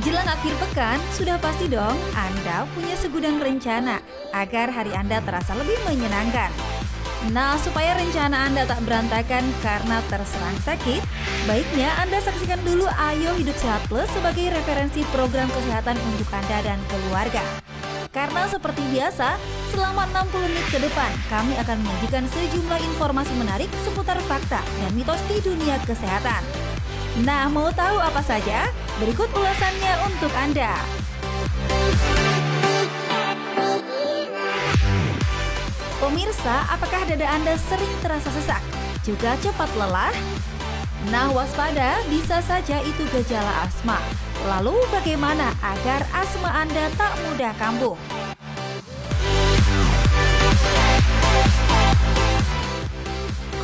Jelang akhir pekan, sudah pasti dong Anda punya segudang rencana agar hari Anda terasa lebih menyenangkan. Nah, supaya rencana Anda tak berantakan karena terserang sakit, baiknya Anda saksikan dulu Ayo Hidup Sehat Plus sebagai referensi program kesehatan untuk Anda dan keluarga. Karena seperti biasa, selama 60 menit ke depan, kami akan menyajikan sejumlah informasi menarik seputar fakta dan mitos di dunia kesehatan. Nah, mau tahu apa saja? Berikut ulasannya untuk Anda. Pemirsa, apakah dada Anda sering terasa sesak? Juga cepat lelah? Nah, waspada, bisa saja itu gejala asma. Lalu bagaimana agar asma Anda tak mudah kambuh?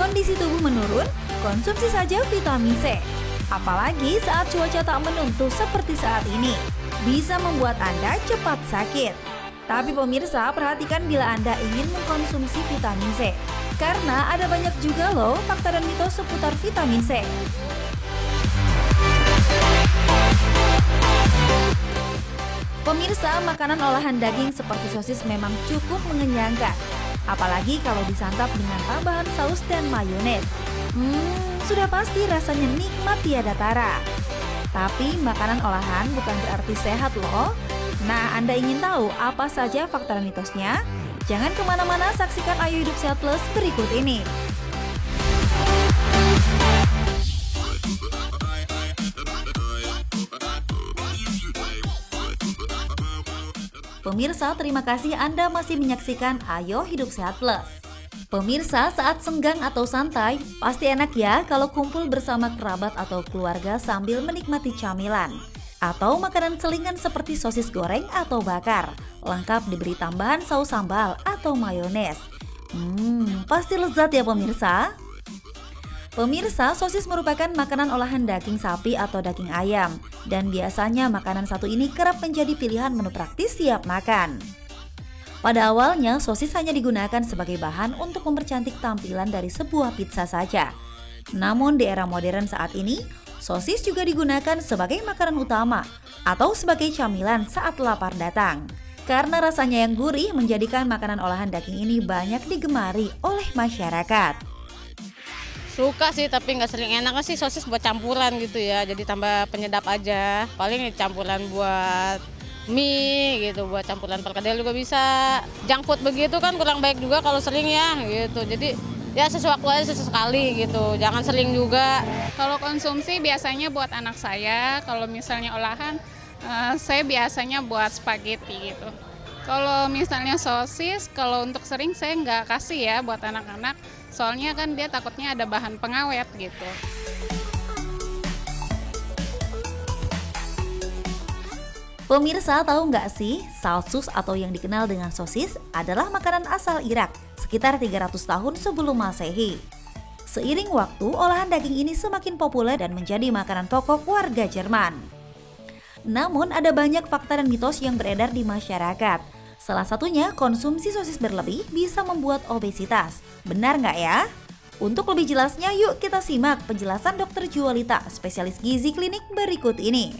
Kondisi tubuh menurun? Konsumsi saja vitamin C. Apalagi saat cuaca tak menentu seperti saat ini, bisa membuat Anda cepat sakit. Tapi pemirsa, perhatikan bila Anda ingin mengkonsumsi vitamin C, karena ada banyak juga loh fakta dan mitos seputar vitamin C. Pemirsa, makanan olahan daging seperti sosis memang cukup mengenyangkan, apalagi kalau disantap dengan tambahan saus dan mayones. Sudah pasti rasanya nikmat tiada tara. Tapi makanan olahan bukan berarti sehat loh. Nah, Anda ingin tahu apa saja fakta dan mitosnya? Jangan kemana-mana, saksikan Ayo Hidup Sehat Plus berikut ini. Pemirsa, terima kasih Anda masih menyaksikan Ayo Hidup Sehat Plus. Pemirsa, saat senggang atau santai, pasti enak ya kalau kumpul bersama kerabat atau keluarga sambil menikmati camilan. Atau makanan selingan seperti sosis goreng atau bakar, lengkap diberi tambahan saus sambal atau mayones. Pasti lezat ya pemirsa. Pemirsa, sosis merupakan makanan olahan daging sapi atau daging ayam. Dan biasanya makanan satu ini kerap menjadi pilihan menu praktis siap makan. Pada awalnya, sosis hanya digunakan sebagai bahan untuk mempercantik tampilan dari sebuah pizza saja. Namun di era modern saat ini, sosis juga digunakan sebagai makanan utama atau sebagai camilan saat lapar datang. Karena rasanya yang gurih menjadikan makanan olahan daging ini banyak digemari oleh masyarakat. Suka sih, tapi nggak sering. Enaknya sih sosis buat campuran gitu ya, jadi tambah penyedap aja. Paling campuran buat mie gitu, buat campuran perkedel juga bisa. Junk food begitu kan kurang baik juga kalau sering ya gitu. Jadi ya sesuatu aja sesekali gitu, jangan sering juga. Kalau konsumsi biasanya buat anak saya, kalau misalnya olahan saya biasanya buat spaghetti gitu. Kalau misalnya sosis, kalau untuk sering saya nggak kasih ya buat anak-anak, soalnya kan dia takutnya ada bahan pengawet gitu. Pemirsa, tahu nggak sih, salsus atau yang dikenal dengan sosis adalah makanan asal Irak sekitar 300 tahun sebelum Masehi. Seiring waktu, olahan daging ini semakin populer dan menjadi makanan pokok warga Jerman. Namun ada banyak fakta dan mitos yang beredar di masyarakat. Salah satunya, konsumsi sosis berlebih bisa membuat obesitas. Benar nggak ya? Untuk lebih jelasnya, yuk kita simak penjelasan Dr. Jualita, spesialis gizi klinik berikut ini.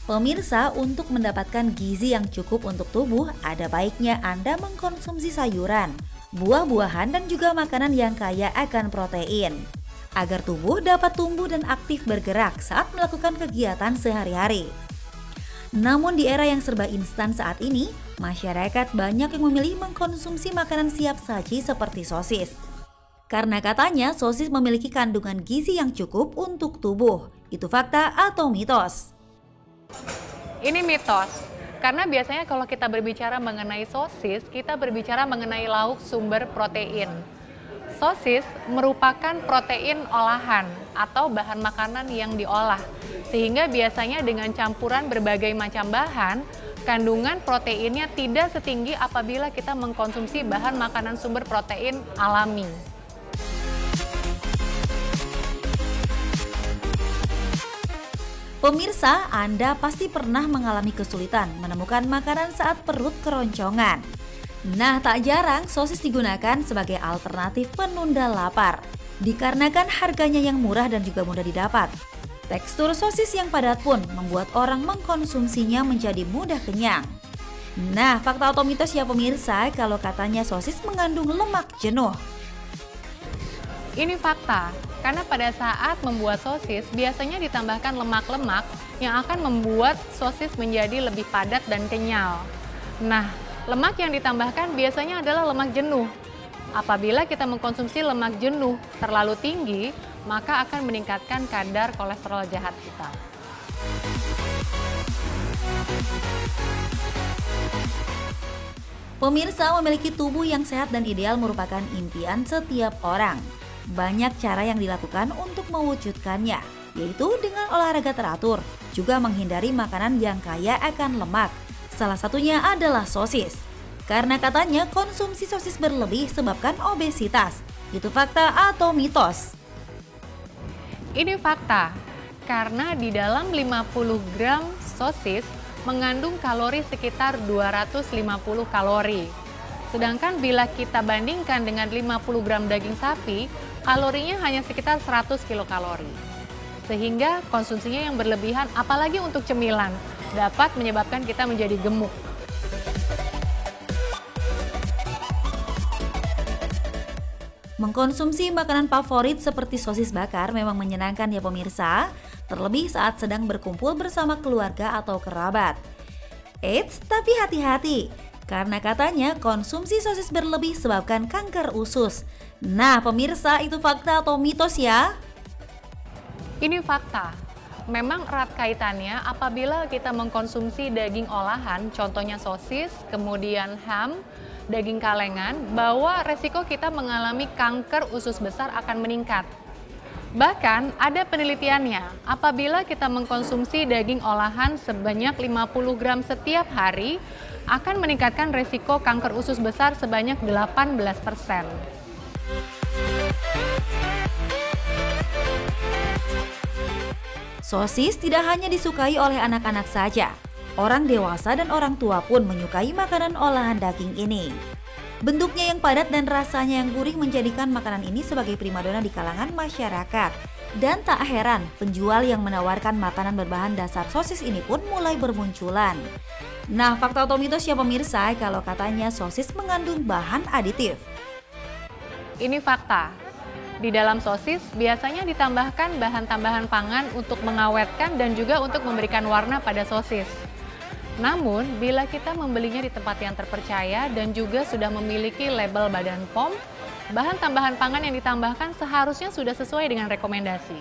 Pemirsa, untuk mendapatkan gizi yang cukup untuk tubuh, ada baiknya Anda mengkonsumsi sayuran, buah-buahan, dan juga makanan yang kaya akan protein, agar tubuh dapat tumbuh dan aktif bergerak saat melakukan kegiatan sehari-hari. Namun di era yang serba instan saat ini, masyarakat banyak yang memilih mengkonsumsi makanan siap saji seperti sosis. Karena katanya sosis memiliki kandungan gizi yang cukup untuk tubuh. Itu fakta atau mitos? Ini mitos, karena biasanya kalau kita berbicara mengenai sosis, kita berbicara mengenai lauk sumber protein. Sosis merupakan protein olahan atau bahan makanan yang diolah, sehingga biasanya dengan campuran berbagai macam bahan, kandungan proteinnya tidak setinggi apabila kita mengkonsumsi bahan makanan sumber protein alami. Pemirsa, Anda pasti pernah mengalami kesulitan menemukan makanan saat perut keroncongan. Nah, tak jarang sosis digunakan sebagai alternatif penunda lapar. dikarenakan harganya yang murah dan juga mudah didapat. Tekstur sosis yang padat pun membuat orang mengkonsumsinya menjadi mudah kenyang. Nah, fakta atau mitos ya pemirsa kalau katanya sosis mengandung lemak jenuh? Ini fakta, karena pada saat membuat sosis biasanya ditambahkan lemak-lemak yang akan membuat sosis menjadi lebih padat dan kenyal. Nah, lemak yang ditambahkan biasanya adalah lemak jenuh. Apabila kita mengkonsumsi lemak jenuh terlalu tinggi, maka akan meningkatkan kadar kolesterol jahat kita. Pemirsa, memiliki tubuh yang sehat dan ideal merupakan impian setiap orang. Banyak cara yang dilakukan untuk mewujudkannya, yaitu dengan olahraga teratur, juga menghindari makanan yang kaya akan lemak. Salah satunya adalah sosis. Karena katanya konsumsi sosis berlebih sebabkan obesitas. Itu fakta atau mitos? Ini fakta, karena di dalam 50 gram sosis mengandung kalori sekitar 250 kalori. Sedangkan bila kita bandingkan dengan 50 gram daging sapi, kalorinya hanya sekitar 100 kilokalori. Sehingga konsumsinya yang berlebihan, apalagi untuk cemilan, dapat menyebabkan kita menjadi gemuk. Mengkonsumsi makanan favorit seperti sosis bakar memang menyenangkan ya pemirsa, terlebih saat sedang berkumpul bersama keluarga atau kerabat. Eits, tapi hati-hati, karena katanya konsumsi sosis berlebih sebabkan kanker usus. Nah pemirsa, itu fakta atau mitos ya? Ini fakta. Memang erat kaitannya apabila kita mengkonsumsi daging olahan, contohnya sosis, kemudian ham, daging kalengan, bahwa resiko kita mengalami kanker usus besar akan meningkat. Bahkan ada penelitiannya, apabila kita mengkonsumsi daging olahan sebanyak 50 gram setiap hari, akan meningkatkan resiko kanker usus besar sebanyak 18%. Sosis tidak hanya disukai oleh anak-anak saja. Orang dewasa dan orang tua pun menyukai makanan olahan daging ini. Bentuknya yang padat dan rasanya yang gurih menjadikan makanan ini sebagai primadona di kalangan masyarakat. Dan tak heran, penjual yang menawarkan makanan berbahan dasar sosis ini pun mulai bermunculan. Nah, fakta atau mitos ya pemirsa kalau katanya sosis mengandung bahan aditif? Ini fakta. Di dalam sosis biasanya ditambahkan bahan tambahan pangan untuk mengawetkan dan juga untuk memberikan warna pada sosis. Namun, bila kita membelinya di tempat yang terpercaya dan juga sudah memiliki label Badan POM, bahan tambahan pangan yang ditambahkan seharusnya sudah sesuai dengan rekomendasi.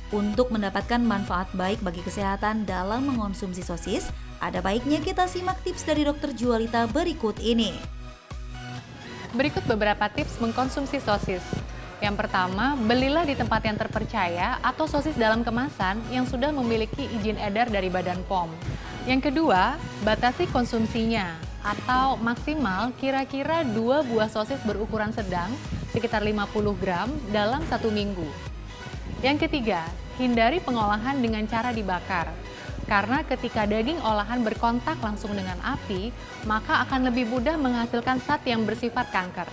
Untuk mendapatkan manfaat baik bagi kesehatan dalam mengonsumsi sosis, ada baiknya kita simak tips dari Dr. Jualita berikut ini. Berikut beberapa tips mengkonsumsi sosis. Yang pertama, belilah di tempat yang terpercaya atau sosis dalam kemasan yang sudah memiliki izin edar dari Badan POM. Yang kedua, batasi konsumsinya atau maksimal kira-kira 2 buah sosis berukuran sedang sekitar 50 gram dalam 1 minggu. Yang ketiga, hindari pengolahan dengan cara dibakar. Karena ketika daging olahan berkontak langsung dengan api, maka akan lebih mudah menghasilkan zat yang bersifat kanker.